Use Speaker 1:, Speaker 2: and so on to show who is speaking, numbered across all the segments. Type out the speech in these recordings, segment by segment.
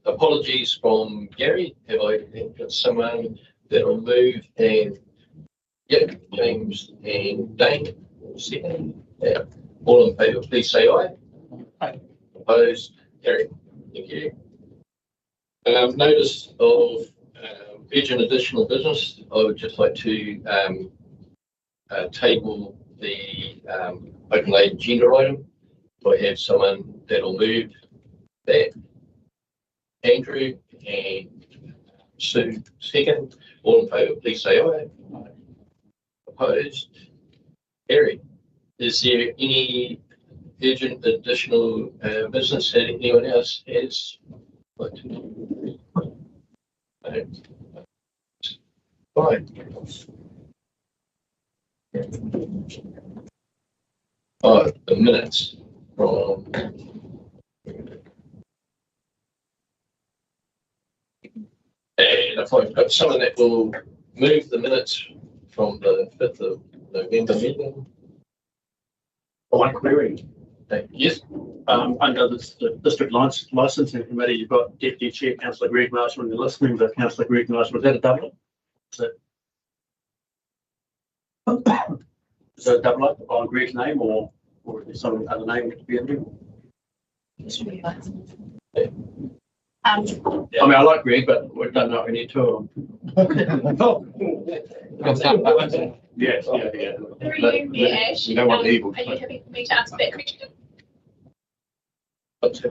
Speaker 1: apologies from Gary. Have I got someone that'll move? And yep, James and Dane. Second. Yeah. All in favour, please say aye.
Speaker 2: Aye.
Speaker 1: Opposed? Carried. Thank you. Notice of urgent additional business. I would just like to table the open agenda item. Do I have someone that'll move that? Andrew and Sue second. All in favour, please say aye. Aye. Opposed? Carried. Is there any urgent additional business that anyone else has? Fine. Oh, the minutes from. And if I've got someone that will move the minutes from the 5th of November meeting.
Speaker 2: One query.
Speaker 1: Yes.
Speaker 2: Under the district licensing committee, you've got Deputy Chair Councillor Greg Marshall and the list member Councillor Greg Marshall. Is that a double? Is that a double up on Greg's name, or is there some other name to be in there? I mean, I like Greg, but we don't know if we need two of them. Yes, yeah.
Speaker 3: Through you, Mayor Ash,
Speaker 2: No one evil.
Speaker 3: are you happy for me to answer that question?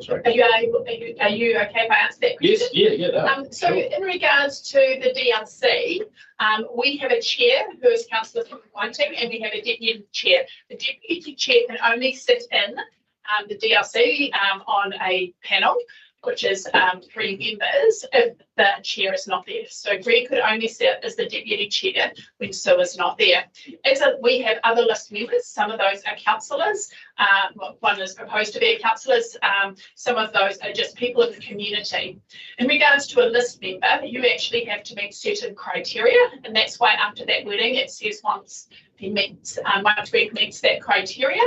Speaker 1: Sorry.
Speaker 3: Are you okay if I answer that question?
Speaker 1: Yes, yeah. No,
Speaker 3: So
Speaker 1: sure.
Speaker 3: in regards to the DRC, we have a chair who is Councillor Whiting, and we have a deputy chair. The deputy chair can only sit in the DRC on a panel, which is 3 members, if the chair is not there. So Greg could only sit as the deputy chair when Sue is not there. We have other list members. Some of those are councillors. One is proposed to be councillors. Some of those are just people in the community. In regards to a list member, you actually have to meet certain criteria, and that's why after that wording it says once Greg meets that criteria,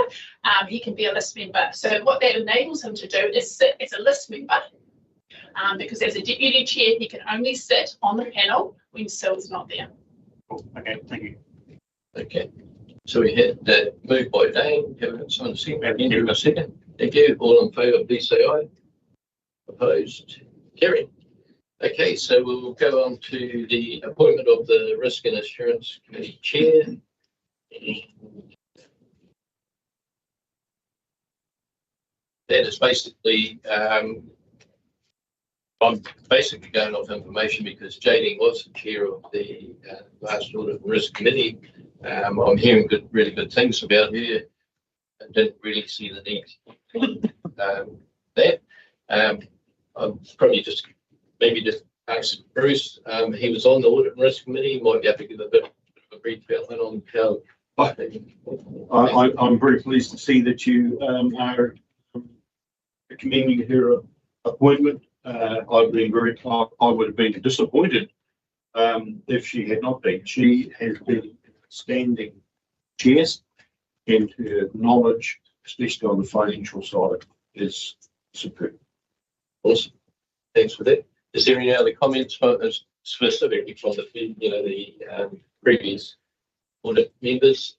Speaker 3: he can be a list member. So what that enables him to do is sit as a list member, because as a deputy chair, he can only sit on the panel when Sue is not there.
Speaker 2: Cool. Okay, thank you.
Speaker 1: Okay. So we had that moved by Dane. Have someone second? Andrew, a second. Thank you. All in favour, please say aye. Opposed? Carried. Okay, so we'll go on to the appointment of the Risk and Assurance Committee Chair. That is basically, I'm basically going off information because Jadine was the chair of the last Audit and Risk Committee. I'm hearing really good things about her. I didn't really see the need that. I'm probably just ask Bruce. He was on the Audit and Risk Committee. He might be able to give a bit of a brief outline on how.
Speaker 2: I'm very pleased to see that you are recommending her appointment. I would have been disappointed if she had not been. She has been standing chair, and her knowledge, especially on the financial side, is superb.
Speaker 1: Awesome. Thanks for that. Is there any other comments specifically from the previous audit members?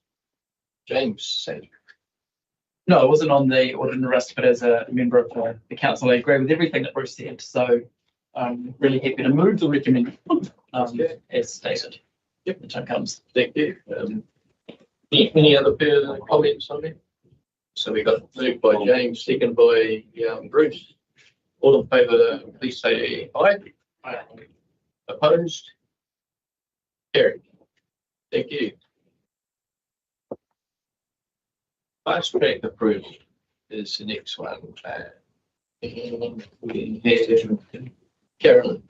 Speaker 1: James, say.
Speaker 4: No, I wasn't on the audit and risk, but as a member of the council, I agree with everything that Bruce said. So I'm really happy to move the recommendation as stated.
Speaker 1: Yep,
Speaker 4: the time comes.
Speaker 1: Thank you. Any other further comments on it? So we got moved by James, second by Bruce. All in favour, please say aye.
Speaker 4: Aye.
Speaker 1: Opposed? Carried. Thank you. Fast track approval is the next one. And we have Carolyn.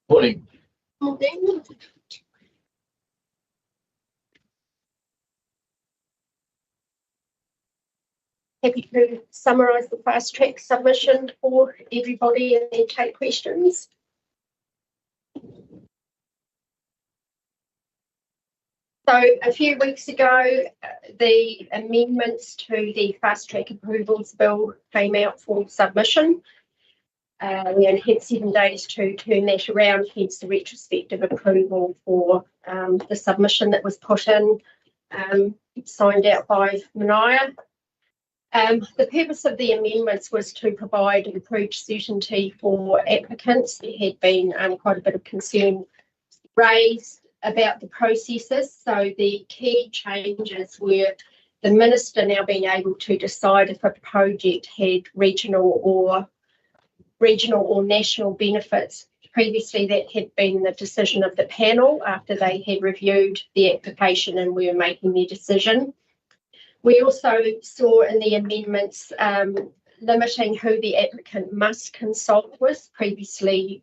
Speaker 1: Morning.
Speaker 5: Morning. Happy to summarise the fast track submission for everybody and then take questions. So a few weeks ago, the amendments to the fast track approvals bill came out for submission. We only had 7 days to turn that around, hence the retrospective approval for the submission that was put in, signed out by Mania. The purpose of the amendments was to provide improved certainty for applicants. There had been quite a bit of concern raised about the processes. So the key changes were the minister now being able to decide if a project had regional or national benefits. Previously, that had been the decision of the panel after they had reviewed the application and were making their decision. We also saw in the amendments limiting who the applicant must consult with. Previously,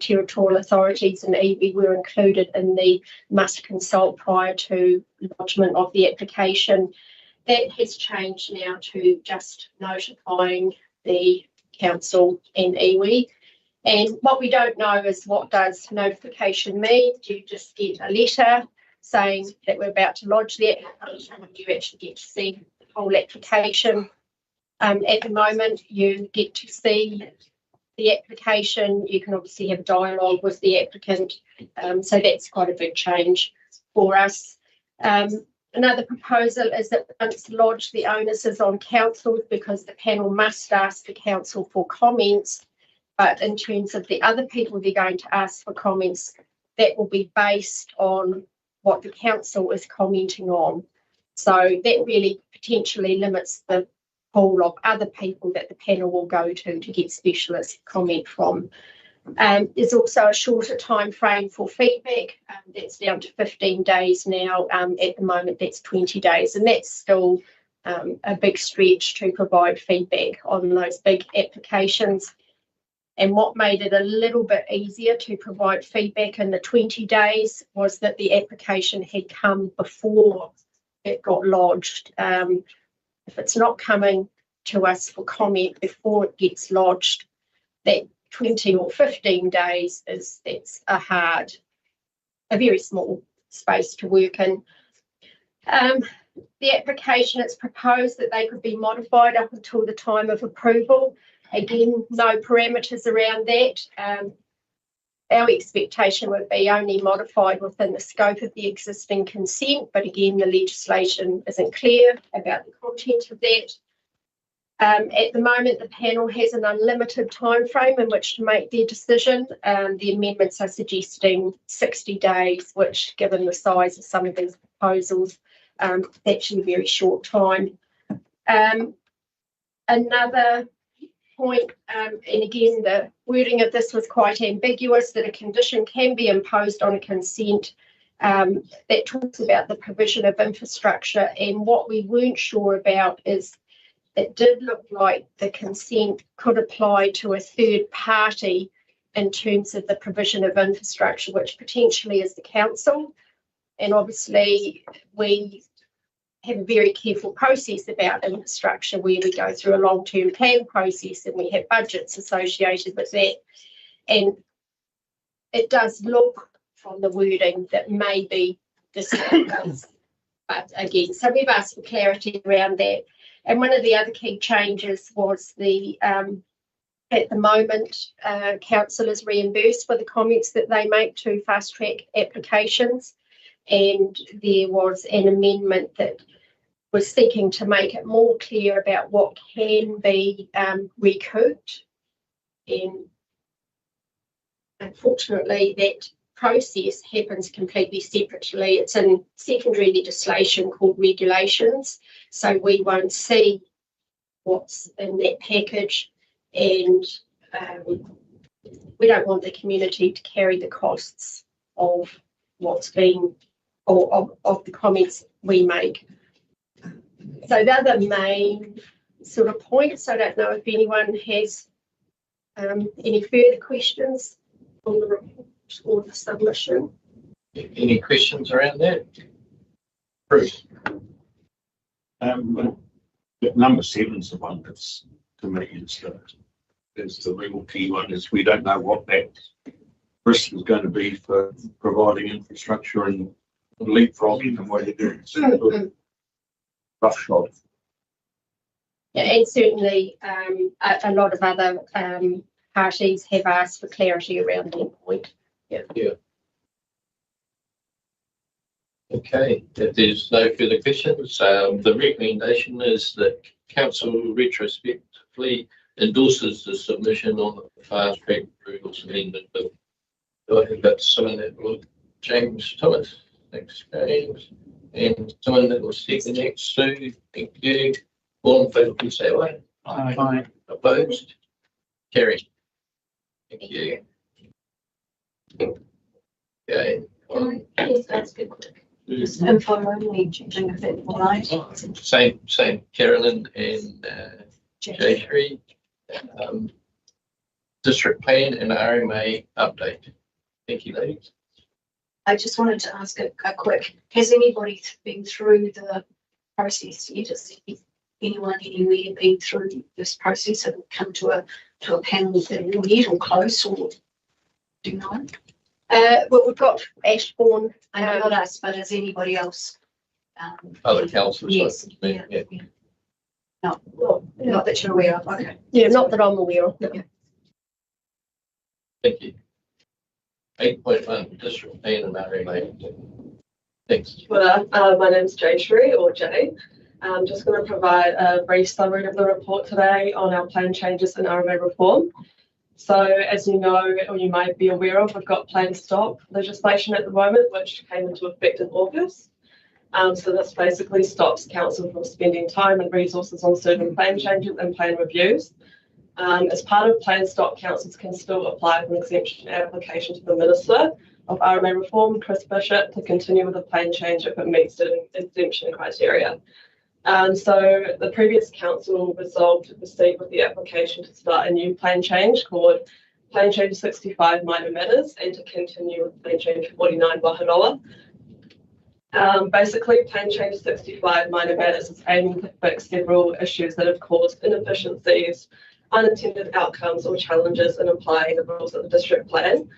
Speaker 5: territorial authorities and iwi were included in the must consult prior to lodgement of the application. That has changed now to just notifying the council and iwi. And what we don't know is, what does notification mean? Do you just get a letter saying that we're about to lodge the application, or do you actually get to see the whole application? At the moment, you get to see the application. You can obviously have dialogue with the applicant. So that's quite a big change for us. Another proposal is that once lodged, the onus is on council, because the panel must ask the council for comments. But in terms of the other people they're going to ask for comments, that will be based on what the council is commenting on. So that really potentially limits the pool of other people that the panel will go to get specialist comment from. There's also a shorter time frame for feedback. That's down to 15 days now. At the moment, that's 20 days, and that's still a big stretch to provide feedback on those big applications. And what made it a little bit easier to provide feedback in the 20 days was that the application had come before it got lodged. If it's not coming to us for comment before it gets lodged, that 20 or 15 days that's a very small space to work in. The application, it's proposed that they could be modified up until the time of approval. Again, no parameters around that. Our expectation would be only modified within the scope of the existing consent, but again, the legislation isn't clear about the content of that. At the moment, the panel has an unlimited time frame in which to make their decision. The amendments are suggesting 60 days, which, given the size of some of these proposals, actually a very short time. Another point, and again, the wording of this was quite ambiguous, that a condition can be imposed on a consent that talks about the provision of infrastructure. And what we weren't sure about is, it did look like the consent could apply to a third party in terms of the provision of infrastructure, which potentially is the council. And obviously, we have a very careful process about infrastructure, where we go through a long-term plan process and we have budgets associated with that. And it does look from the wording that maybe this is, but again, so we've asked for clarity around that. And one of the other key changes was the, at the moment, council is reimbursed for the comments that they make to fast track applications. And there was an amendment that was seeking to make it more clear about what can be recouped. And unfortunately, that process happens completely separately. It's in secondary legislation called regulations, so we won't see what's in that package, and we don't want the community to carry the costs of what's been, or of the comments we make. So they're the main sort of points. I don't know if anyone has any further questions on the report or the submission.
Speaker 1: Any questions around that? Bruce?
Speaker 2: Number 7 is the one that's, to me, is the real key one, is we don't know what that risk is going to be for providing infrastructure and leapfrogging and what you're doing. Rough shot.
Speaker 5: Yeah, and certainly a lot of other parties have asked for clarity around the endpoint.
Speaker 1: Okay, if there's no further questions, the recommendation is that council retrospectively endorses the submission on the fast track approvals amendment bill. Do I have got someone that will, James Thomas, thanks James, and someone that will speak the next, Sue, thank you. All in favour, please say aye.
Speaker 4: Aye.
Speaker 1: Opposed? Carried. Thank you. Okay.
Speaker 6: Yes, that's good. Just info only, checking if it's all right.
Speaker 1: Same Carolyn and Jayashree. District plan and RMA update. Thank you, ladies.
Speaker 6: I just wanted to ask a quick, has anybody been through the process yet? Has anyone anywhere been through this process and come to a panel yet or close, or do you know?
Speaker 5: Well, we've got Ashbourne.
Speaker 6: I know not us, but has anybody else?
Speaker 1: Other councillors.
Speaker 6: Yes.
Speaker 1: Yeah.
Speaker 6: No, not that you're aware of. Okay.
Speaker 5: Yeah, not that I'm aware of. No.
Speaker 1: Thank you. 8.1 district plan and RMA. Thanks.
Speaker 7: Well, my name's Jayashree, or Jay. I'm just going to provide a brief summary of the report today on our plan changes in RMA reform. So as you know, or you might be aware of, we've got plan stop legislation at the moment, which came into effect in August. So this basically stops council from spending time and resources on certain plan changes and plan reviews. As part of plan stop, councils can still apply for an exemption application to the Minister of RMA Reform, Chris Bishop, to continue with the plan change if it meets the exemption criteria. So the previous council resolved to proceed with the application to start a new plan change called Plan Change 65 Minor Matters and to continue with Plan Change 49 Wahanoa. Basically, Plan Change 65 Minor Matters is aiming to fix several issues that have caused inefficiencies, unintended outcomes or challenges in applying the rules of the district plan.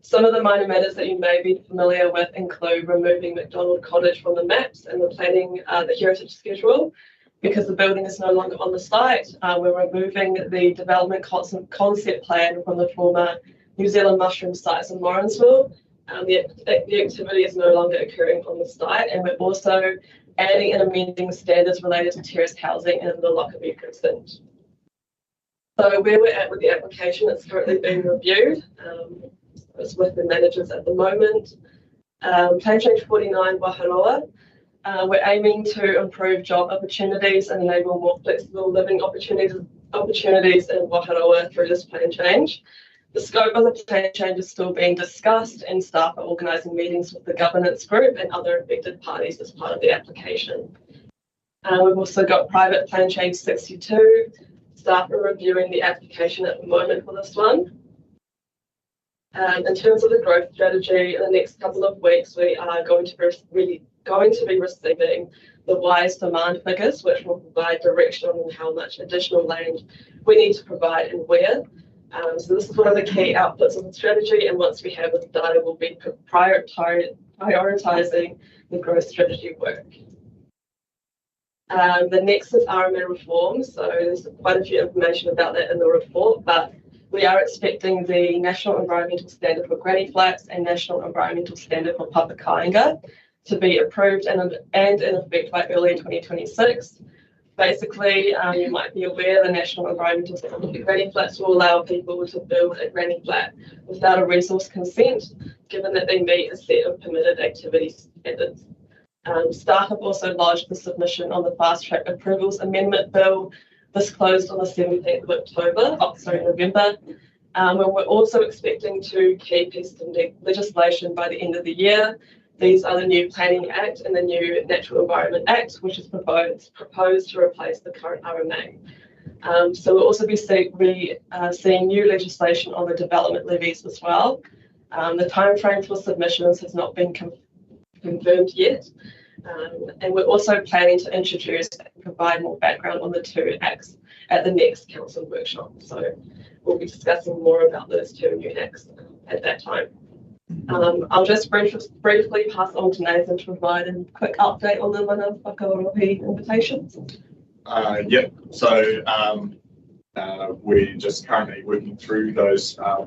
Speaker 7: Some of the minor matters that you may be familiar with include removing McDonald Cottage from the maps and the planning, the heritage schedule, because the building is no longer on the site. We're removing the development concept plan from the former New Zealand mushroom sites in Morrinsville. The activity is no longer occurring on the site, and we're also adding and amending standards related to terraced housing in the Lockerbie precinct. So where we're at with the application, it's currently being reviewed. It's with the managers at the moment. Plan Change 49 Wahanoa. We're aiming to improve job opportunities and enable more flexible living opportunities in Wahanoa through this plan change. The scope of the plan change is still being discussed, and staff are organising meetings with the governance group and other affected parties as part of the application. We've also got private plan change 62. Staff are reviewing the application at the moment for this one. In terms of the growth strategy, in the next couple of weeks, we are going to be receiving the WISE demand figures, which will provide direction on how much additional land we need to provide and where. So this is one of the key outputs of the strategy, and once we have the data, we'll be prioritising the growth strategy work. The next is RMA reform. So there's quite a few information about that in the report, but we are expecting the National Environmental Standard for granny flats and National Environmental Standard for public kainga to be approved and in effect by early 2026. Basically, you might be aware the National Environmental Standard for granny flats will allow people to build a granny flat without a resource consent, given that they meet a set of permitted activity standards. Staff have also lodged the submission on the fast track approvals amendment bill. This closed on the 17th of November. We're also expecting two key pieces of legislation by the end of the year. These are the new Planning Act and the new Natural Environment Act, which is proposed to replace the current RMA. So we'll also be seeing new legislation on the development levies as well. The timeframe for submissions has not been confirmed yet. And we're also planning to introduce and provide more background on the two acts at the next council workshop. So we'll be discussing more about those two new acts at that time. I'll just briefly pass on to Nathan to provide a quick update on the Mana Whakaorohi invitations.
Speaker 8: Yep. So We're just currently working through those, I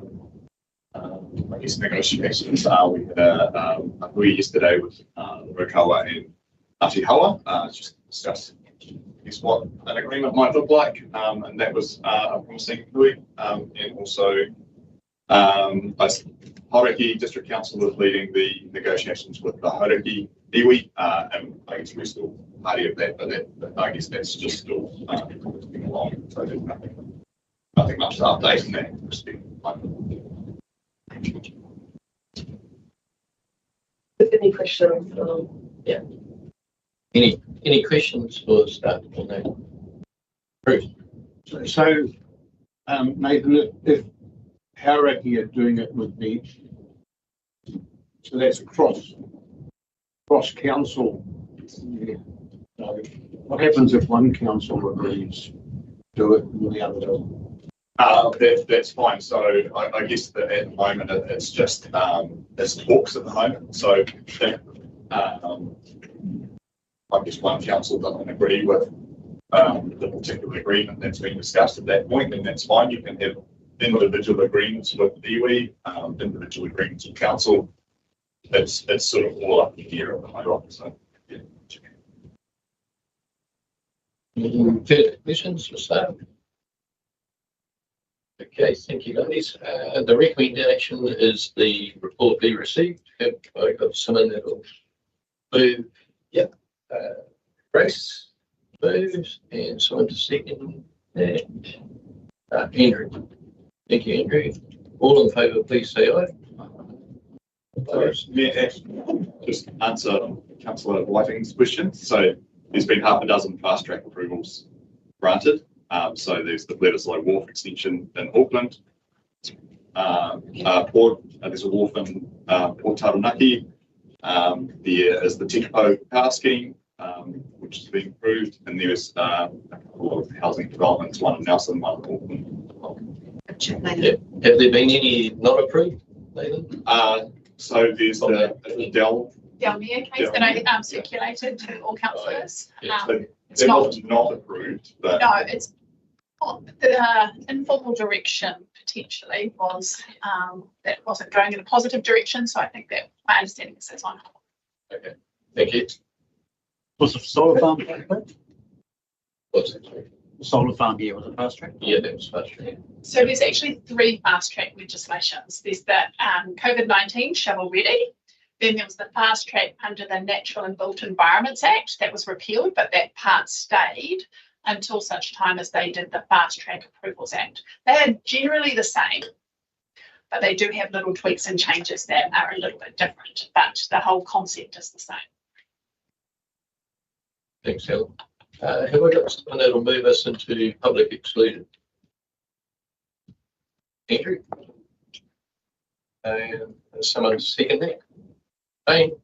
Speaker 8: guess, negotiations. We had a hui yesterday with Rukawa and Atihawa, just discuss what an agreement might look like, and that was a promising hui. And also, Hauraki District Council was leading the negotiations with the Hauraki iwi, and I guess we're still party of that, but I guess that's just still moving along. So there's nothing much to update in that respect.
Speaker 7: Any questions? Yeah.
Speaker 1: Any questions for staff on that? Bruce?
Speaker 2: So, Nathan, if Hauraki are doing it with the, so that's cross council. Yeah. So what happens if one council agrees to do it and the other doesn't?
Speaker 8: That's fine. So I guess that at the moment it's just it's talks at the moment. So I guess one council doesn't agree with the particular agreement that's been discussed at that point, and that's fine. You can have individual agreements with iwi, individual agreements with council. It's sort of all up in the air at the moment. So yeah.
Speaker 1: Any further questions for staff? Okay, thank you, ladies. The recommendation is the report be received. Have I got someone that will move? Yep. Grace moves, and someone to second that. Andrew. Thank you, Andrew. All in favour, please say aye. Opposed?
Speaker 8: Yeah, just answer Councillor Whiting's question. So there's been half a dozen fast track approvals granted. So there's the Bledisloe Wharf extension in Auckland. There's a wharf in Port Taranaki. There is the Tekapo Power Scheme, which has been approved, and there's a couple of housing developments, one in Nelson, one in Auckland.
Speaker 1: Have there been any not approved, Nathan?
Speaker 8: So there's the Dell.
Speaker 3: Delmere case that I circulated to all councillors.
Speaker 8: It's
Speaker 3: It's
Speaker 8: not approved, but
Speaker 3: no, it's the informal direction potentially was that wasn't going in a positive direction. So I think that my understanding is it's on hold.
Speaker 1: Okay, thank you.
Speaker 9: Was the solar farm fast track?
Speaker 1: What's it?
Speaker 9: The solar farm here was a fast track?
Speaker 1: Yeah, that was fast track.
Speaker 3: So there's actually 3 fast track legislations. There's the COVID-19 shovel ready. Then there was the fast track under the Natural and Built Environments Act that was repealed, but that part stayed until such time as they did the Fast Track Approvals Act. They are generally the same, but they do have little tweaks and changes that are a little bit different, but the whole concept is the same.
Speaker 1: Thanks, Helen. Have I got someone that'll move us into public exclusion? Andrew? Someone second that? Jane?